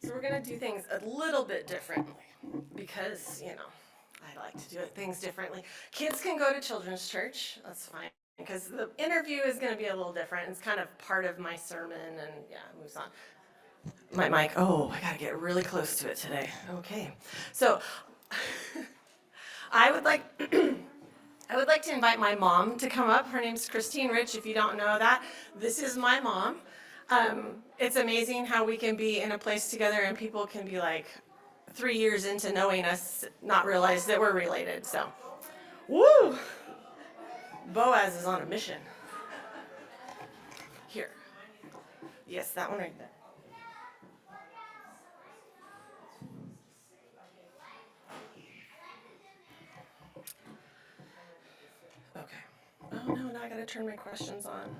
So we're going to do things a little bit differently because, I like to do things differently. Kids can go to children's church. That's fine. Because the interview is going to be a little different. It's kind of part of my sermon and yeah, it moves on. My mic, oh, I got to get really close to it today. Okay. So I would like I would like to invite my mom to come up. Her name's Christine Rich, if you don't know that. This is my mom. It's amazing how we can be in a place together and people can be like 3 years into knowing us, not realize that we're related. So, woo! Boaz is on a mission. Here. Yes, that one right there. Okay. Oh no, now I gotta turn my questions on.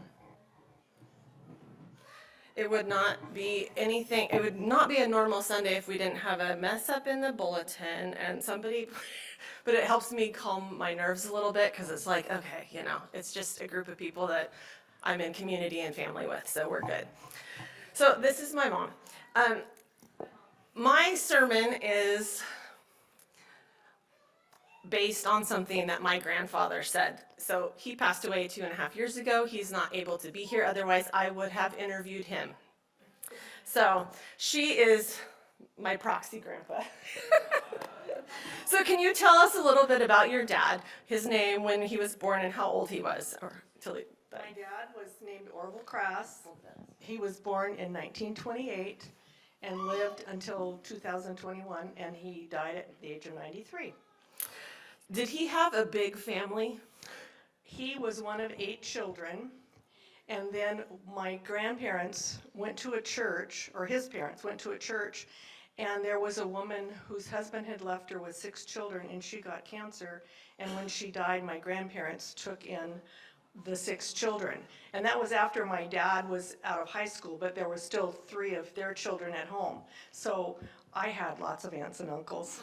It would not be anything, it would not be a normal Sunday if we didn't have a mess up in the bulletin and somebody, but it helps me calm my nerves a little bit because it's like, okay, it's just a group of people that I'm in community and family with, so we're good. So this is my mom. My sermon is based on something that my grandfather said. So he passed away 2.5 years ago. He's not able to be here. Otherwise, I would have interviewed him. So she is my proxy grandpa. So can you tell us a little bit about your dad, his name, when he was born, and how old he was? My dad was named Orville Crass. He was born in 1928 and lived until 2021, and he died at the age of 93. Did he have a big family? He was one of 8 children, and then my grandparents went to a church, or his parents went to a church, and there was a woman whose husband had left her with 6 children, and she got cancer, and when she died, my grandparents took in the 6 children. And that was after my dad was out of high school, but there were still 3 of their children at home. So I had lots of aunts and uncles.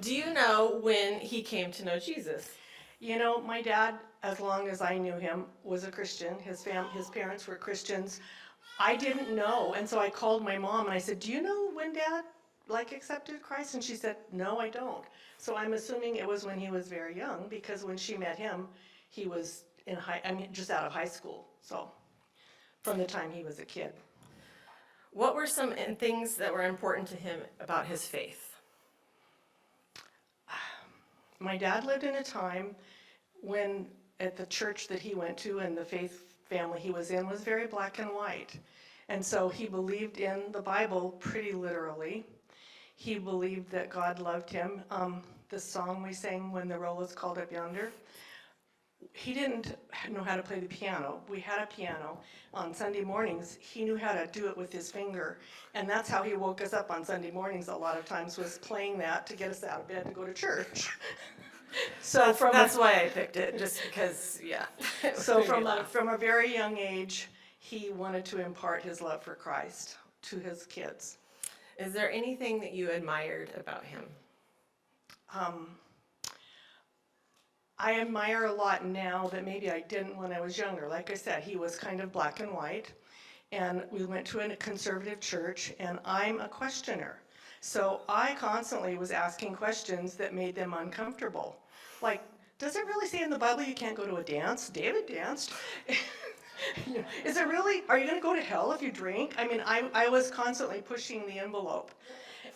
Do you know when he came to know Jesus? My dad, as long as I knew him, was a Christian. His parents were Christians. I didn't know, and so I called my mom and I said, "Do you know when Dad accepted Christ?" And she said, "No, I don't." So I'm assuming it was when he was very young, because when she met him, he was just out of high school. So from the time he was a kid. What were some things that were important to him about his faith? My dad lived in a time when, at the church that he went to and the faith family he was in, was very black and white. And so he believed in the Bible pretty literally. He believed that God loved him. The song we sang, "When the Roll is Called Up Yonder," he didn't know how to play the piano. We had a piano on Sunday mornings. He knew how to do it with his finger. And that's how he woke us up on Sunday mornings a lot of times, was playing that to get us out of bed to go to church. So that's why I picked it, just because, yeah. So from a very young age, he wanted to impart his love for Christ to his kids. Is there anything that you admired about him? I admire a lot now that maybe I didn't when I was younger. Like I said, he was kind of black and white, and we went to a conservative church, and I'm a questioner. So I constantly was asking questions that made them uncomfortable. Like, does it really say in the Bible you can't go to a dance? David danced. Is it really, are you going to go to hell if you drink? I mean, I was constantly pushing the envelope.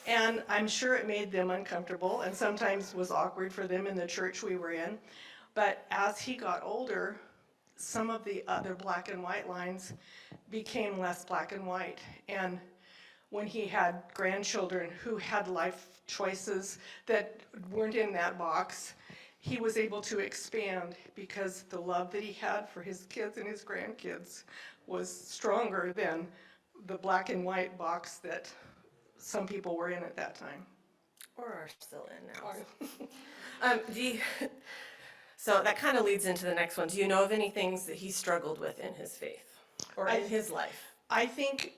And I'm sure it made them uncomfortable and sometimes was awkward for them in the church we were in. But as he got older, some of the other black and white lines became less black and white. And when he had grandchildren who had life choices that weren't in that box, he was able to expand, because the love that he had for his kids and his grandkids was stronger than the black and white box that some people were in at that time. Or are still in now. So that kind of leads into the next one. Do you know of any things that he struggled with in his faith or in his life? I think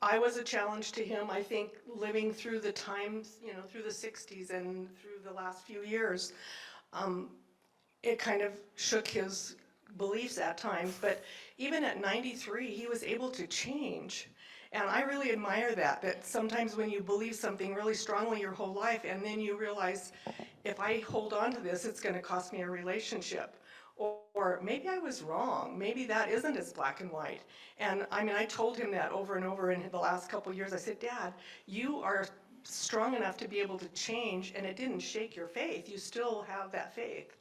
I was a challenge to him. I think living through the times, through the 60s and through the last few years, it kind of shook his beliefs at times. But even at 93, he was able to change. And I really admire that sometimes when you believe something really strongly your whole life, and then you realize, if I hold on to this, it's gonna cost me a relationship. Or maybe I was wrong, maybe that isn't as black and white. And I mean, I told him that over and over in the last couple of years. I said, Dad, you are strong enough to be able to change, and it didn't shake your faith. You still have that faith.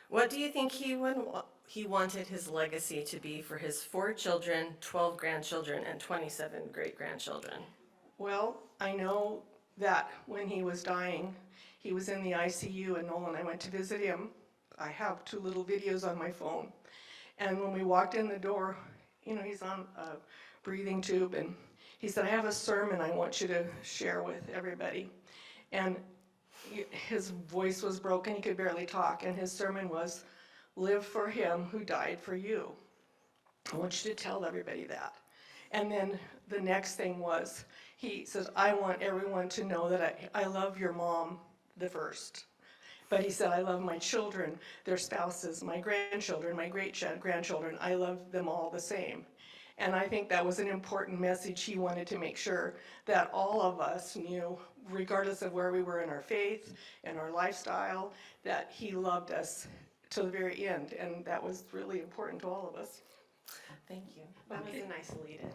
What do you think he wanted his legacy to be for his 4 children, 12 grandchildren, and 27 great-grandchildren? Well, I know that when he was dying, he was in the ICU, and Noel and I went to visit him. I have 2 little videos on my phone. And when we walked in the door, you know, he's on a breathing tube, and he said, I have a sermon I want you to share with everybody. And his voice was broken, he could barely talk, and his sermon was, live for him who died for you. I want you to tell everybody that. And then the next thing was, he says, I want everyone to know that I love your mom the first. But he said, I love my children, their spouses, my grandchildren, my great-grandchildren. I love them all the same. And I think that was an important message. He wanted to make sure that all of us knew, regardless of where we were in our faith and our lifestyle, that he loved us to the very end. And that was really important to all of us. Thank you. That was a nice lead-in.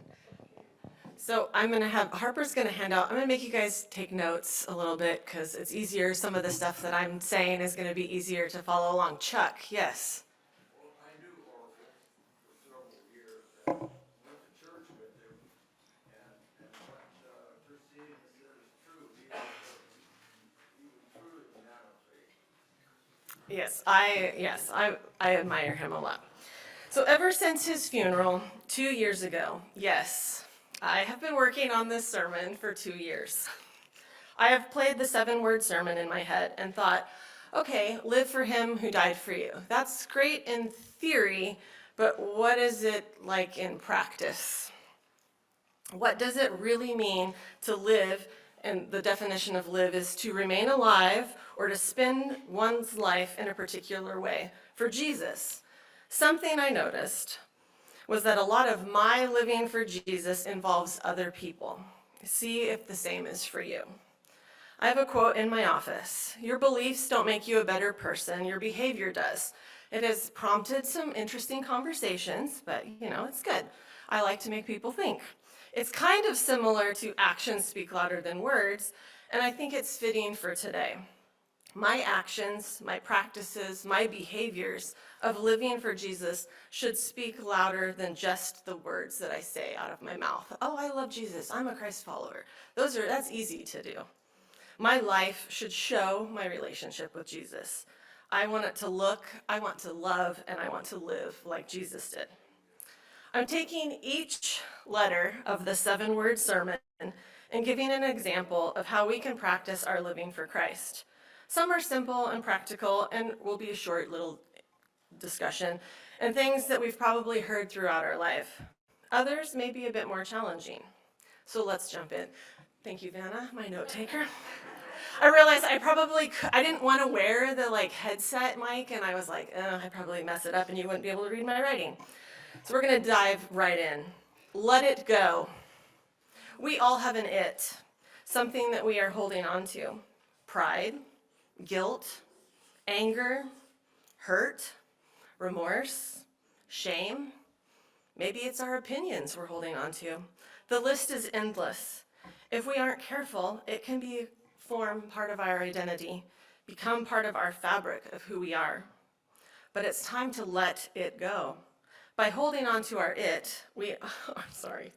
So Harper's gonna hand out, I'm gonna make you guys take notes a little bit, because it's easier, some of the stuff that I'm saying is gonna be easier to follow along. Chuck, yes? Well, I knew Orville for several years and went to church with him. And what Christine said is true. He was truly a man of faith. Yes, I admire him a lot. So ever since his funeral 2 years ago, yes, I have been working on this sermon for 2 years. I have played the 7-word sermon in my head and thought, okay, live for him who died for you. That's great in theory, but what is it like in practice? What does it really mean to live? And the definition of live is to remain alive or to spend one's life in a particular way for Jesus. Something I noticed was that a lot of my living for Jesus involves other people. See if the same is for you. I have a quote in my office. Your beliefs don't make you a better person, your behavior does. It has prompted some interesting conversations, but it's good. I like to make people think. It's kind of similar to actions speak louder than words, and I think it's fitting for today. My actions, my practices, my behaviors of living for Jesus should speak louder than just the words that I say out of my mouth. Oh, I love Jesus. I'm a Christ follower. That's easy to do. My life should show my relationship with Jesus. I want it to look, I want to love, and I want to live like Jesus did. I'm taking each letter of the 7-word sermon and giving an example of how we can practice our living for Christ. Some are simple and practical and will be a short little discussion, and things that we've probably heard throughout our life. Others may be a bit more challenging. So let's jump in. Thank you, Vanna, my note taker. I realized I didn't want to wear the headset mic, and I was like, I'd probably mess it up and you wouldn't be able to read my writing. So we're gonna dive right in. Let it go. We all have an it, something that we are holding on to. Pride, guilt, anger, hurt, remorse, shame. Maybe it's our opinions we're holding on to. The list is endless. If we aren't careful, it can form part of our identity, become part of our fabric of who we are. But it's time to let it go. By holding on to our it, I'm sorry.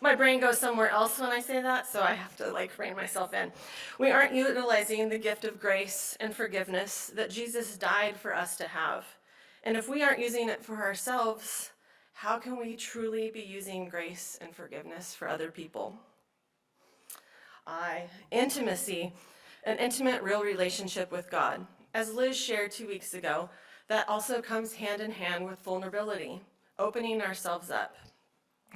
My brain goes somewhere else when I say that, so I have to rein myself in. We aren't utilizing the gift of grace and forgiveness that Jesus died for us to have. And if we aren't using it for ourselves, how can we truly be using grace and forgiveness for other people? Intimacy, an intimate, real relationship with God. As Liz shared 2 weeks ago, that also comes hand in hand with vulnerability, opening ourselves up,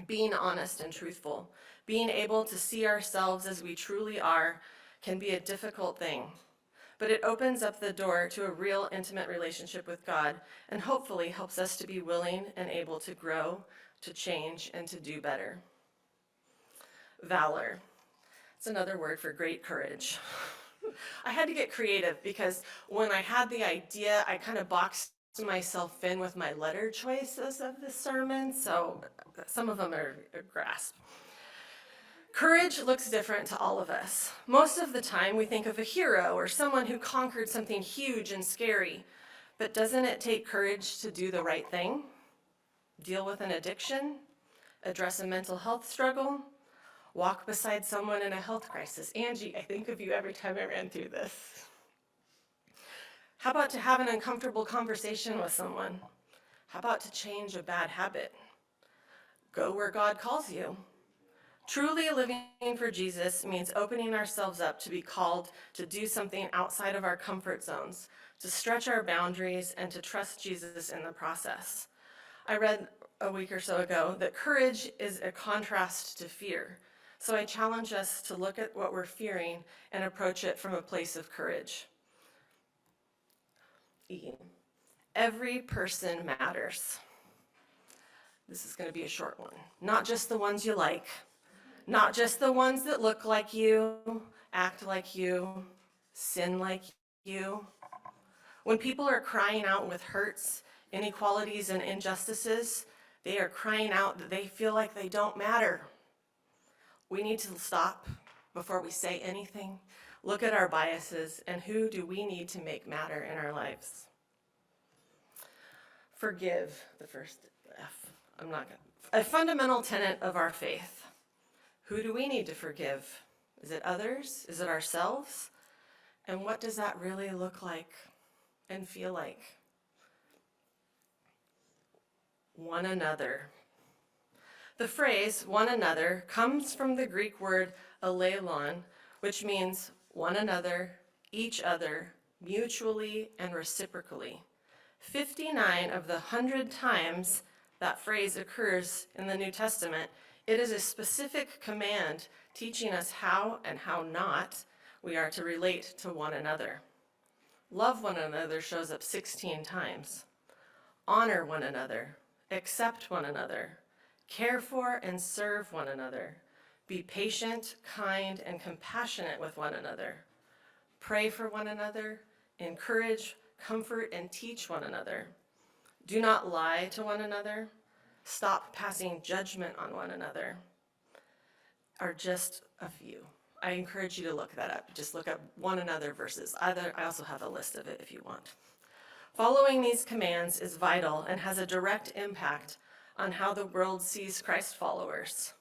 being honest and truthful. Being able to see ourselves as we truly are can be a difficult thing, but it opens up the door to a real intimate relationship with God and hopefully helps us to be willing and able to grow, to change, and to do better. valor. It's another word for great courage. I had to get creative because when I had the idea, I kind of boxed myself in with my letter choices of the sermon, so some of them are a grasp. Courage looks different to all of us. Most of the time, we think of a hero or someone who conquered something huge and scary. But doesn't it take courage to do the right thing? Deal with an addiction? Address a mental health struggle? Walk beside someone in a health crisis? Angie, I think of you every time I ran through this. How about to have an uncomfortable conversation with someone? How about to change a bad habit? Go where God calls you. Truly living for Jesus means opening ourselves up to be called to do something outside of our comfort zones, to stretch our boundaries, and to trust Jesus in the process. I read a week or so ago that courage is a contrast to fear. So I challenge us to look at what we're fearing and approach it from a place of courage. E. Every person matters. This is going to be a short one. Not just the ones you like. Not just the ones that look like you, act like you, sin like you. When people are crying out with hurts, inequalities, and injustices, they are crying out that they feel like they don't matter. We need to stop before we say anything, look at our biases, and who do we need to make matter in our lives. Forgive, the first F. A fundamental tenet of our faith. Who do we need to forgive? Is it others? Is it ourselves? And what does that really look like and feel like? One another. The phrase one another comes from the Greek word aleilon, which means one another, each other, mutually, and reciprocally. 59 of the 100 times that phrase occurs in the New Testament, it is a specific command teaching us how and how not we are to relate to one another. Love one another shows up 16 times. Honor one another, accept one another, care for and serve one another, be patient, kind, and compassionate with one another, pray for one another, encourage, comfort, and teach one another. Do not lie to one another, stop passing judgment on one another, are just a few. I encourage you to look that up. Just look up one another verses. I also have a list of it if you want. Following these commands is vital and has a direct impact on how the world sees Christ followers.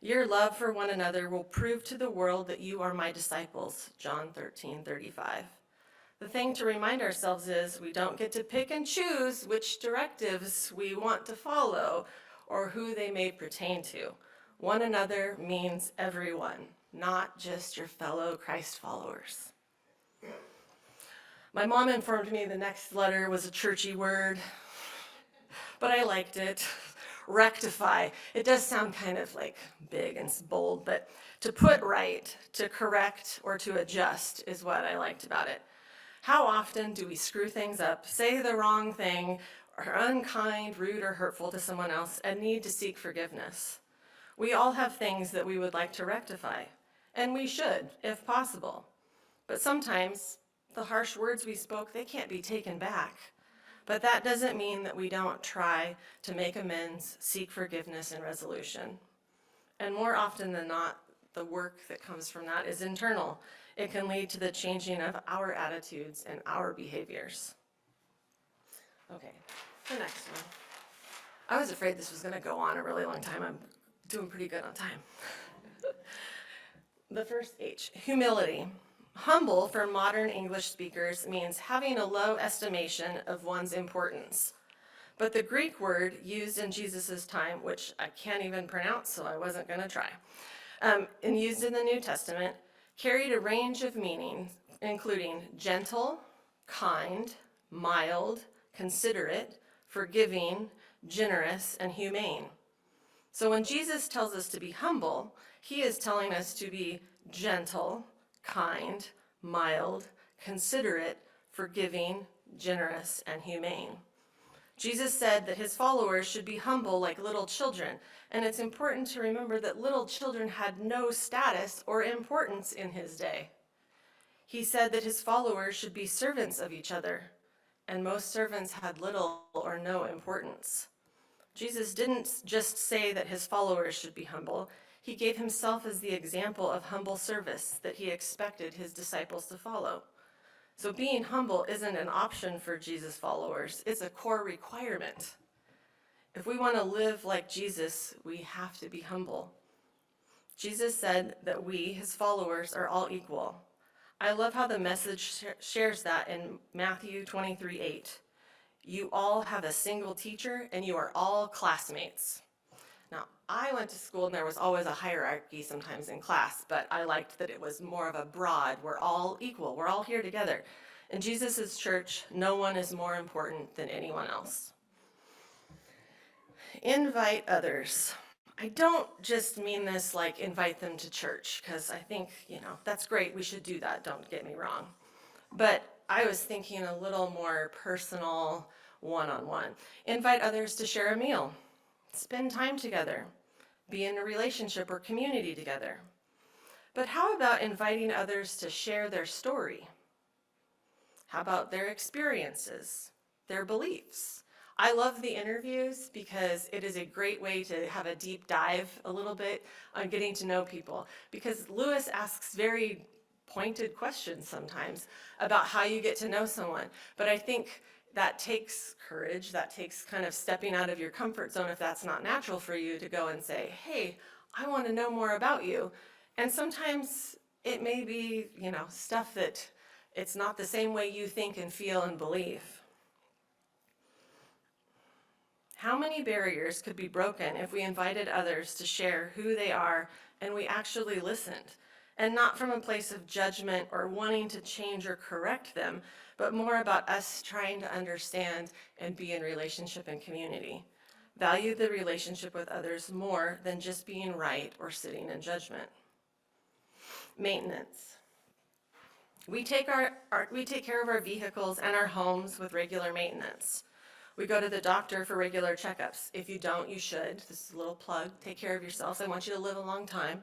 Your love for one another will prove to the world that you are my disciples, John 13:35. The thing to remind ourselves is we don't get to pick and choose which directives we want to follow or who they may pertain to. One another means everyone, not just your fellow Christ followers. My mom informed me the next letter was a churchy word, but I liked it. Rectify. It does sound kind of like big and bold, but to put right, to correct, or to adjust is what I liked about it. How often do we screw things up, say the wrong thing, are unkind, rude, or hurtful to someone else, and need to seek forgiveness? We all have things that we would like to rectify, and we should, if possible. But sometimes the harsh words we spoke, they can't be taken back. But that doesn't mean that we don't try to make amends, seek forgiveness, and resolution. And more often than not, the work that comes from that is internal. It can lead to the changing of our attitudes and our behaviors. Okay, the next one. I was afraid this was going to go on a really long time. I'm doing pretty good on time. The first H, humility. Humble for modern English speakers means having a low estimation of one's importance. But the Greek word used in Jesus' time, which I can't even pronounce, so I wasn't going to try, and used in the New Testament, carried a range of meanings, including gentle, kind, mild, considerate, forgiving, generous, and humane. So when Jesus tells us to be humble, he is telling us to be gentle, kind, mild, considerate, forgiving, generous, and humane. Jesus said that his followers should be humble like little children And it's important to remember that little children had no status or importance in his day. He said that his followers should be servants of each other, and most servants had little or no importance. Jesus didn't just say that his followers should be humble. He gave himself as the example of humble service that he expected his disciples to follow. So being humble isn't an option for Jesus' followers, it's a core requirement. If we want to live like Jesus, we have to be humble. Jesus said that we, his followers, are all equal. I love how the Message shares that in Matthew 23:8. You all have a single teacher and you are all classmates. Now, I went to school and there was always a hierarchy sometimes in class, but I liked that it was more of a broad, we're all equal, we're all here together. In Jesus' church, no one is more important than anyone else. Invite others. I don't just mean this like invite them to church, because I think, that's great, we should do that, don't get me wrong. But I was thinking a little more personal, one-on-one. Invite others to share a meal, spend time together, be in a relationship or community together. But how about inviting others to share their story? How about their experiences, their beliefs? I love the interviews because it is a great way to have a deep dive a little bit on getting to know people. Because Lewis asks very pointed questions sometimes about how you get to know someone. But I think that takes courage, that takes kind of stepping out of your comfort zone if that's not natural for you to go and say, hey, I want to know more about you. And sometimes it may be, stuff that it's not the same way you think and feel and believe. How many barriers could be broken if we invited others to share who they are and we actually listened? And not from a place of judgment or wanting to change or correct them, but more about us trying to understand and be in relationship and community. Value the relationship with others more than just being right or sitting in judgment. Maintenance. We take care of our vehicles and our homes with regular maintenance. We go to the doctor for regular checkups. If you don't, you should. This is a little plug. Take care of yourselves. I want you to live a long time.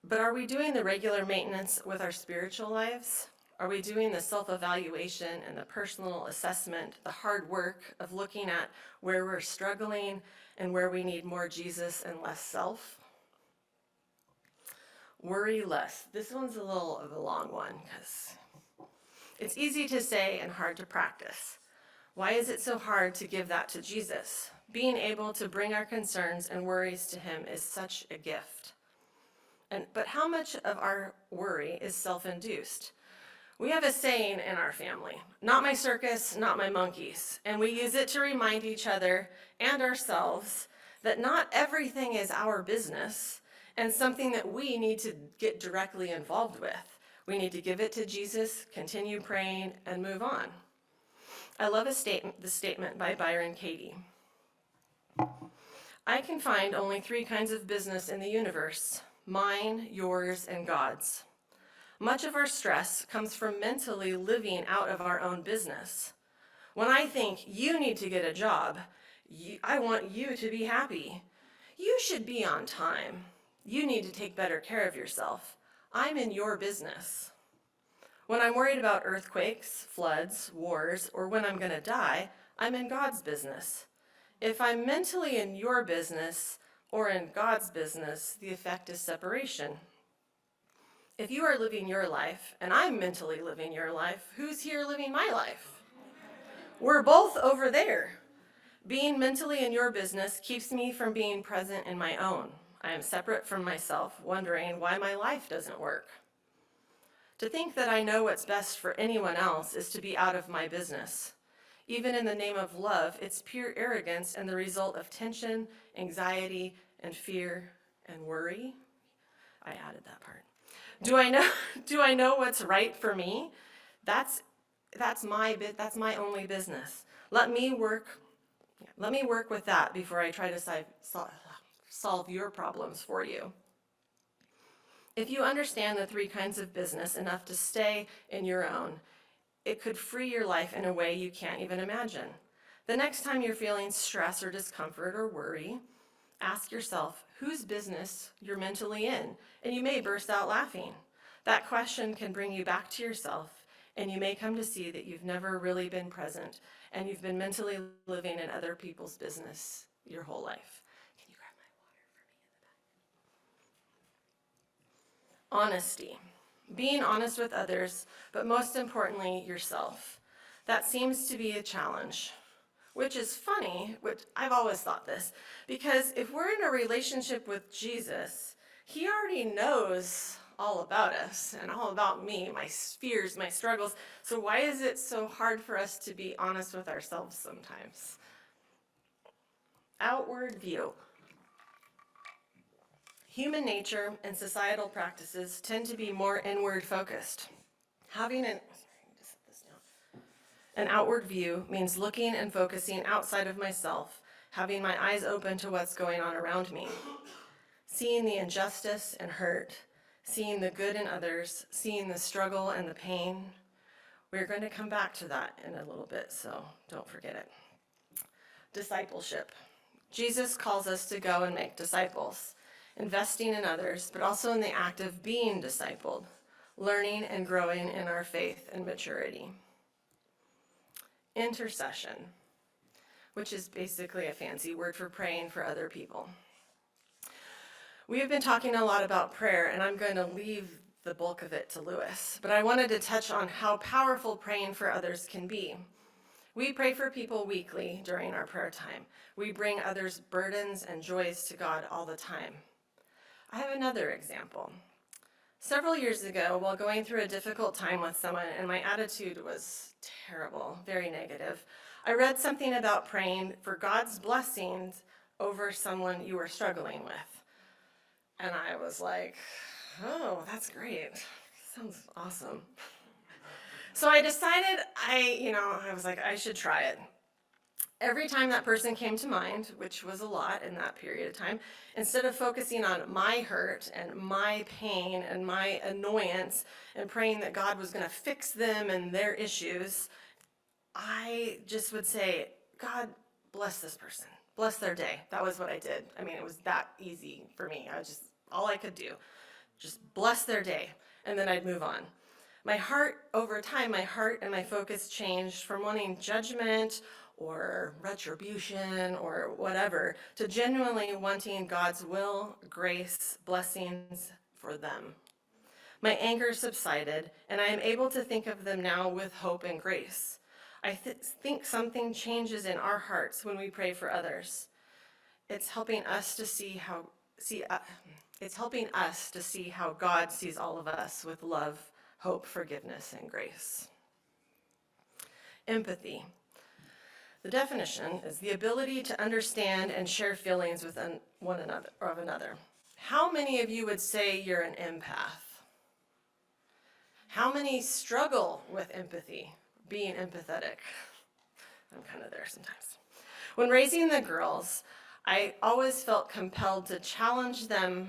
But are we doing the regular maintenance with our spiritual lives? Are we doing the self-evaluation and the personal assessment, the hard work of looking at where we're struggling and where we need more Jesus and less self? Worry less. This one's a little of a long one because it's easy to say and hard to practice. Why is it so hard to give that to Jesus? Being able to bring our concerns and worries to him is such a gift. But how much of our worry is self-induced? We have a saying in our family, not my circus, not my monkeys. And we use it to remind each other and ourselves that not everything is our business and something that we need to get directly involved with. We need to give it to Jesus, continue praying, and move on. I love the statement by Byron Katie. I can find only 3 kinds of business in the universe: mine, yours, and God's. Much of our stress comes from mentally living out of our own business. When I think you need to get a job, I want you to be happy. You should be on time. You need to take better care of yourself. I'm in your business. When I'm worried about earthquakes, floods, wars, or when I'm going to die, I'm in God's business. If I'm mentally in your business or in God's business, the effect is separation. If you are living your life and I'm mentally living your life, who's here living my life? We're both over there. Being mentally in your business keeps me from being present in my own. I am separate from myself, wondering why my life doesn't work. To think that I know what's best for anyone else is to be out of my business. Even in the name of love, it's pure arrogance and the result of tension, anxiety, and fear and worry. I added that part. Do I know what's right for me? That's my only business. Let me work with that before I try to solve your problems for you. If you understand the 3 kinds of business enough to stay in your own, it could free your life in a way you can't even imagine. The next time you're feeling stress or discomfort or worry, Ask yourself whose business you're mentally in, and you may burst out laughing. That question can bring you back to yourself, and you may come to see that you've never really been present, and you've been mentally living in other people's business your whole life. Can you grab my water for me in the back? Honesty. Being honest with others, but most importantly, yourself. That seems to be a challenge, which is funny, which I've always thought this, because if we're in a relationship with Jesus, he already knows all about us and all about me, my fears, my struggles. So why is it so hard for us to be honest with ourselves sometimes? Outward view. Human nature and societal practices tend to be more inward focused. Having an outward view means looking and focusing outside of myself, having my eyes open to what's going on around me, seeing the injustice and hurt, seeing the good in others, seeing the struggle and the pain. We're going to come back to that in a little bit, so don't forget it. Discipleship. Jesus calls us to go and make disciples, investing in others, but also in the act of being discipled, learning and growing in our faith and maturity. Intercession, which is basically a fancy word for praying for other people. We have been talking a lot about prayer, and I'm going to leave the bulk of it to Lewis, but I wanted to touch on how powerful praying for others can be. We pray for people weekly during our prayer time. We bring others' burdens and joys to God all the time. I have another example. Several years ago, while going through a difficult time with someone and my attitude was terrible, very negative, I read something about praying for God's blessings over someone you were struggling with. And I was like, oh, that's great. Sounds awesome. So I decided I was like, I should try it. Every time that person came to mind, which was a lot in that period of time, instead of focusing on my hurt and my pain and my annoyance and praying that God was going to fix them and their issues, I just would say, God, bless this person. Bless their day. That was what I did. I mean, it was that easy for me. All I could do, just bless their day. And then I'd move on. Over time, my heart and my focus changed from wanting judgment or retribution or whatever to genuinely wanting God's will, grace, blessings for them. My anger subsided, and I am able to think of them now with hope and grace. I think something changes in our hearts when we pray for others. It's helping us to see how God sees all of us with love, hope, forgiveness, and grace. Empathy. The definition is the ability to understand and share feelings with one another or of another. How many of you would say you're an empath? How many struggle with empathy, being empathetic? I'm kind of there sometimes. When raising the girls, I always felt compelled to challenge them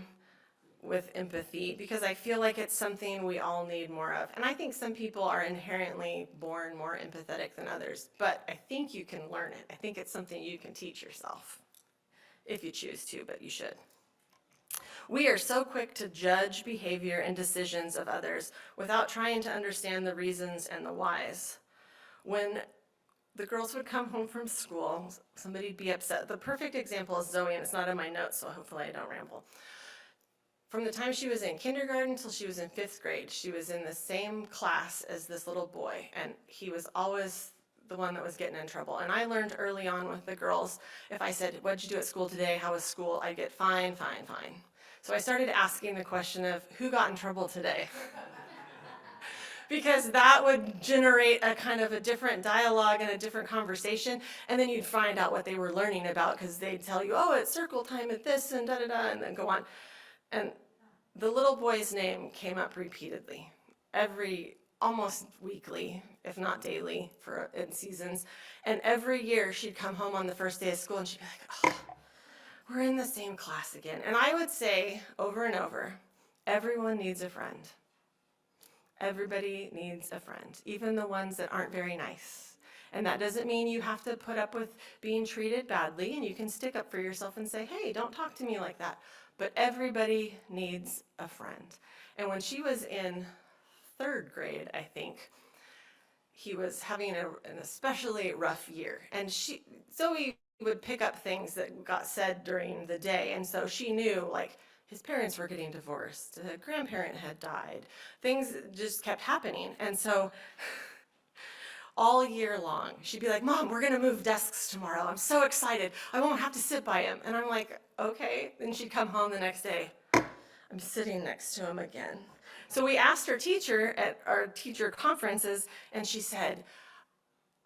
with empathy because I feel like it's something we all need more of. And I think some people are inherently born more empathetic than others, but I think you can learn it. I think it's something you can teach yourself if you choose to, but you should. We are so quick to judge behavior and decisions of others without trying to understand the reasons and the whys. When the girls would come home from school, somebody'd be upset. The perfect example is Zoe, and it's not in my notes, so hopefully I don't ramble. From the time she was in kindergarten until she was in 5th grade, she was in the same class as this little boy, and he was always the one that was getting in trouble. And I learned early on with the girls, if I said, what'd you do at school today? How was school? I'd get fine, fine, fine. So I started asking the question of who got in trouble today? Because that would generate a kind of a different dialogue and a different conversation, and then you'd find out what they were learning about because they'd tell you, oh, it's circle time at this and da-da-da, and then go on. And the little boy's name came up repeatedly, almost weekly, if not daily, in seasons. And every year she'd come home on the first day of school and she'd be like, oh, we're in the same class again. And I would say over and over, everyone needs a friend. Everybody needs a friend, even the ones that aren't very nice. And that doesn't mean you have to put up with being treated badly, and you can stick up for yourself and say, hey, don't talk to me like that. But everybody needs a friend. And when she was in 3rd grade, I think, he was having an especially rough year. And Zoe would pick up things that got said during the day. And so she knew, like, his parents were getting divorced, a grandparent had died, things just kept happening. And so all year long, she'd be like, Mom, we're gonna move desks tomorrow. I'm so excited. I won't have to sit by him. And I'm like, okay. Then she'd come home the next day. I'm sitting next to him again. So we asked our teacher at our teacher conferences, and she said,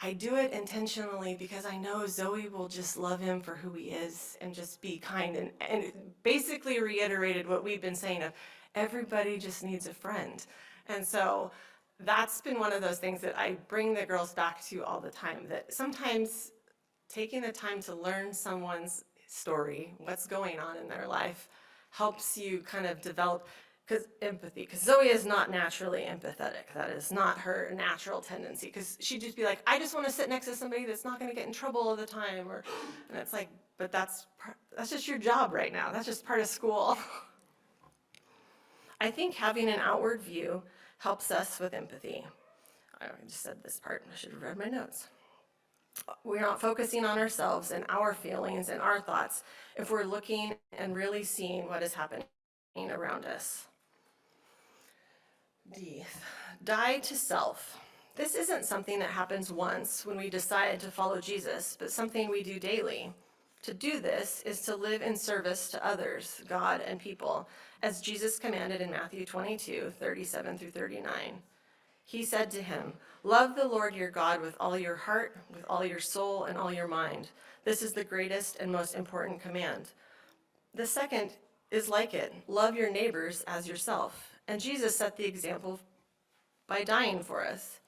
I do it intentionally because I know Zoe will just love him for who he is and just be kind, and basically reiterated what we've been saying of everybody just needs a friend. And so that's been one of those things that I bring the girls back to all the time, that sometimes taking the time to learn someone's story, what's going on in their life, helps you kind of develop empathy, because Zoe is not naturally empathetic. That is not her natural tendency, because she'd just be like, I just want to sit next to somebody that's not going to get in trouble all the time, and it's like, but that's just your job right now. That's just part of school. I think having an outward view helps us with empathy. I just said this part, I should have read my notes. We're not focusing on ourselves and our feelings and our thoughts if we're looking and really seeing what is happening around us. D, die to self. This isn't something that happens once when we decide to follow Jesus, but something we do daily. To do this is to live in service to others, God, and people, as Jesus commanded in Matthew 22:37-39. He said to him, love the Lord your God with all your heart, with all your soul, and all your mind. This is the greatest and most important command. The second is like it, love your neighbors as yourself. And Jesus set the example by dying for us.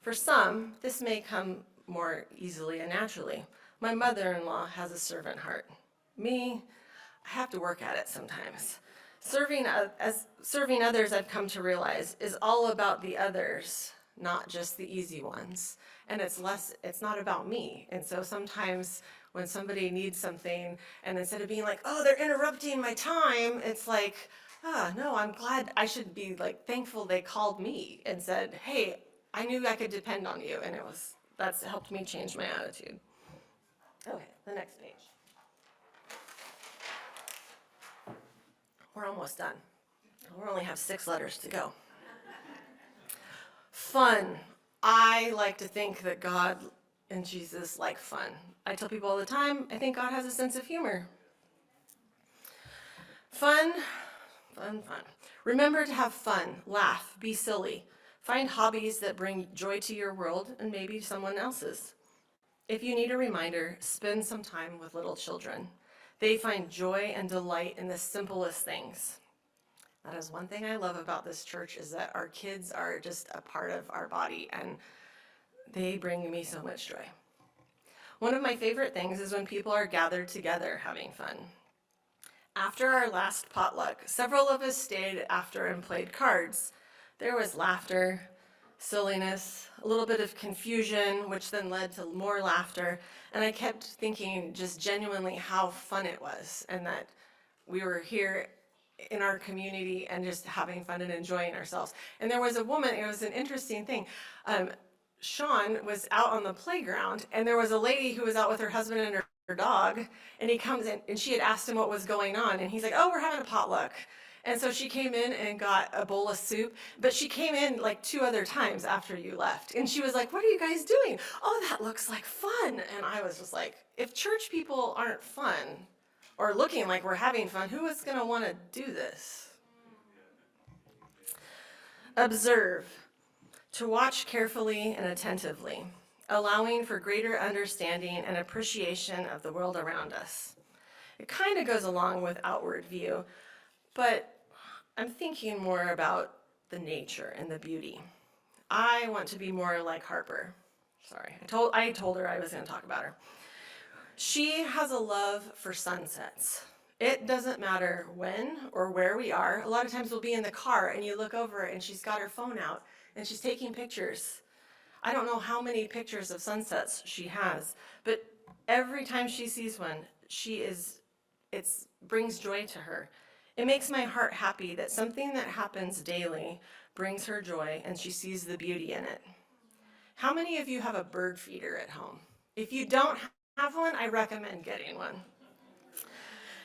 For some, this may come more easily and naturally. My mother-in-law has a servant heart. Me, I have to work at it sometimes. Serving others, I've come to realize, is all about the others, not just the easy ones. And it's not about me. And so sometimes when somebody needs something, and instead of being like, oh, they're interrupting my time, it's like, no, I'm glad. I should be like thankful they called me and said, hey, I knew I could depend on you. And that's helped me change my attitude. Okay, the next page. We're almost done. We only have 6 letters to go. Fun. I like to think that God and Jesus like fun. I tell people all the time, I think God has a sense of humor. Fun. Remember to have fun, laugh, be silly. Find hobbies that bring joy to your world and maybe someone else's. If you need a reminder, spend some time with little children. They find joy and delight in the simplest things. That is one thing I love about this church, is that our kids are just a part of our body, and they bring me so much joy. One of my favorite things is when people are gathered together having fun. After our last potluck, several of us stayed after and played cards. There was laughter, silliness, a little bit of confusion, which then led to more laughter. And I kept thinking just genuinely how fun it was, and that we were here in our community and just having fun and enjoying ourselves. And there was a woman, it was an interesting thing. Sean was out on the playground, and there was a lady who was out with her husband and her dog, and he comes in, and she had asked him what was going on, and he's like, oh, we're having a potluck. And so she came in and got a bowl of soup, but she came in like 2 other times after you left. And she was like, what are you guys doing? Oh, that looks like fun. And I was just like, if church people aren't fun or looking like we're having fun, who is going to want to do this? Observe. To watch carefully and attentively, allowing for greater understanding and appreciation of the world around us. It kind of goes along with outward view, but I'm thinking more about the nature and the beauty. I want to be more like Harper. Sorry, I told her I was going to talk about her. She has a love for sunsets. It doesn't matter when or where we are. A lot of times we'll be in the car and you look over and she's got her phone out and she's taking pictures. I don't know how many pictures of sunsets she has, but every time she sees one, it brings joy to her. It makes my heart happy that something that happens daily brings her joy and she sees the beauty in it. How many of you have a bird feeder at home? If you don't have one, I recommend getting one.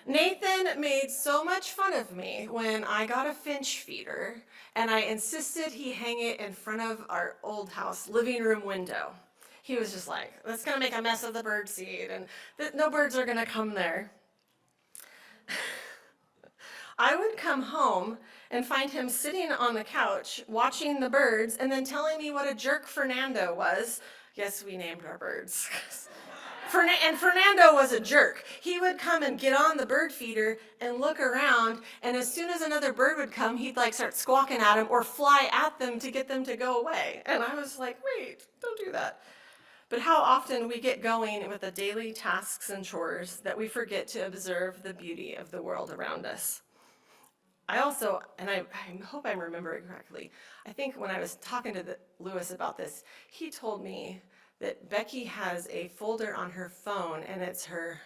Nathan made so much fun of me when I got a finch feeder and I insisted he hang it in front of our old house living room window. He was just like, that's gonna make a mess of the bird seed and no birds are gonna come there. I would come home and find him sitting on the couch watching the birds and then telling me what a jerk Fernando was. Yes, we named our birds. And Fernando was a jerk. He would come and get on the bird feeder and look around, and as soon as another bird would come, he'd like start squawking at them or fly at them to get them to go away. And I was like, wait, don't do that. But how often we get going with the daily tasks and chores that we forget to observe the beauty of the world around us. I also, and I hope I'm remembering correctly, I think when I was talking to Lewis about this, he told me that Becky has a folder on her phone, and it's her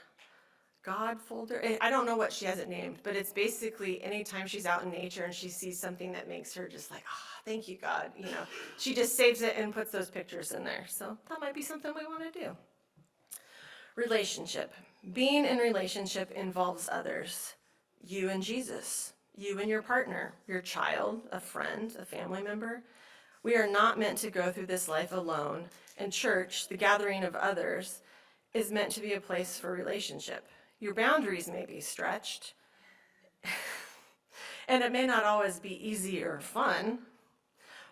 God folder. I don't know what she has it named, but it's basically anytime she's out in nature and she sees something that makes her just like, thank you, God. You know, she just saves it and puts those pictures in there. So that might be something we want to do. Relationship. Being in relationship involves others. You and Jesus. You and your partner, your child, a friend, a family member. We are not meant to go through this life alone, and church, the gathering of others, is meant to be a place for relationship. Your boundaries may be stretched, and it may not always be easy or fun,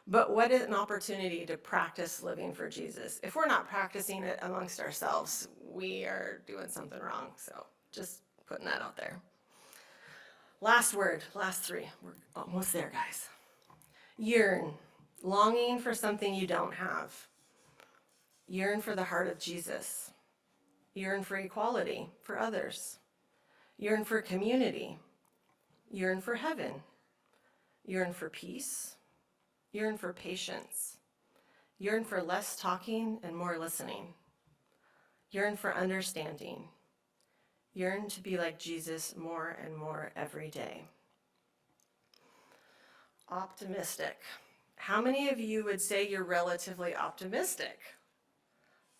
but what an opportunity to practice living for Jesus. If we're not practicing it amongst ourselves, we are doing something wrong, so just putting that out there. Last word, last three. We're almost there, guys. Yearn. Longing for something you don't have. Yearn for the heart of Jesus. Yearn for equality for others. Yearn for community. Yearn for heaven. Yearn for peace. Yearn for patience. Yearn for less talking and more listening. Yearn for understanding. Yearn to be like Jesus more and more every day. Optimistic. How many of you would say you're relatively optimistic?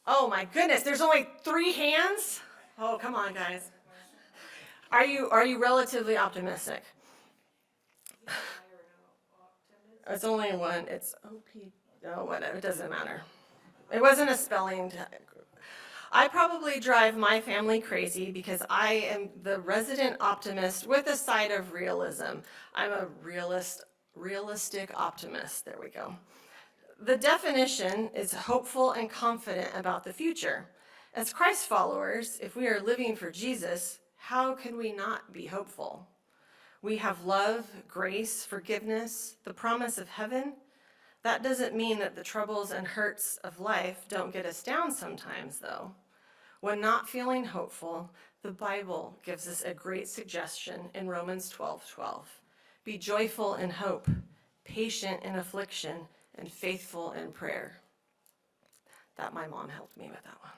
Oh my goodness, there's only 3 hands? Oh, come on, guys. Are you relatively optimistic? It's only one. It's OP. Oh, whatever. It doesn't matter. It wasn't a spelling. I probably drive my family crazy because I am the resident optimist with a side of realism. I'm a realistic optimist. There we go. The definition is hopeful and confident about the future. As Christ followers, if we are living for Jesus, how can we not be hopeful? We have love, grace, forgiveness, the promise of heaven. That doesn't mean that the troubles and hurts of life don't get us down sometimes, though. When not feeling hopeful, the Bible gives us a great suggestion in Romans 12:12. Be joyful in hope, patient in affliction, and faithful in prayer. That my mom helped me with that one.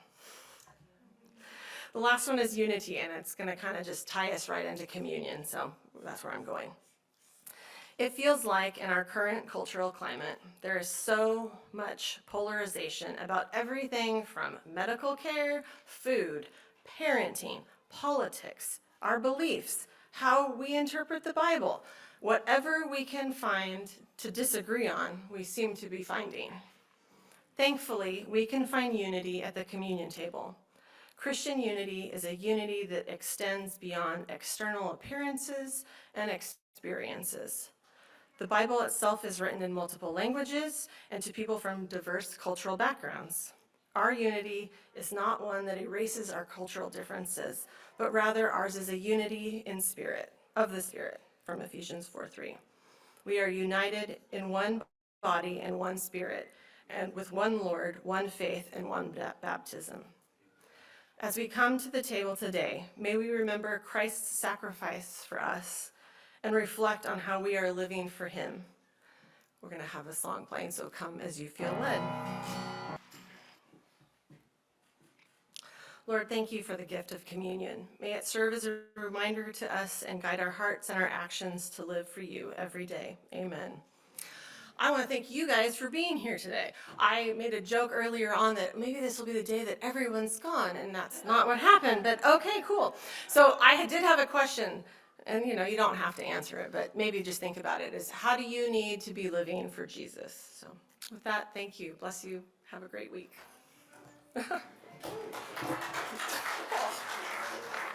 The last one is unity, and it's going to kind of just tie us right into communion, so that's where I'm going. It feels like in our current cultural climate, there is so much polarization about everything from medical care, food, parenting, politics, our beliefs, how we interpret the Bible. Whatever we can find to disagree on, we seem to be finding. Thankfully, we can find unity at the communion table. Christian unity is a unity that extends beyond external appearances and experiences. The Bible itself is written in multiple languages and to people from diverse cultural backgrounds. Our unity is not one that erases our cultural differences, but rather ours is a unity in spirit, of the Spirit, from Ephesians 4:3. We are united in one body and one spirit, and with one Lord, one faith, and one baptism. As we come to the table today, may we remember Christ's sacrifice for us and reflect on how we are living for him. We're going to have a song playing, so come as you feel led. Lord, thank you for the gift of communion. May it serve as a reminder to us and guide our hearts and our actions to live for you every day. Amen. I want to thank you guys for being here today. I made a joke earlier on that maybe this will be the day that everyone's gone, and that's not what happened, but okay, cool. So I did have a question, and you don't have to answer it, but maybe just think about it, is how do you need to be living for Jesus? So with that, thank you. Bless you. Have a great week.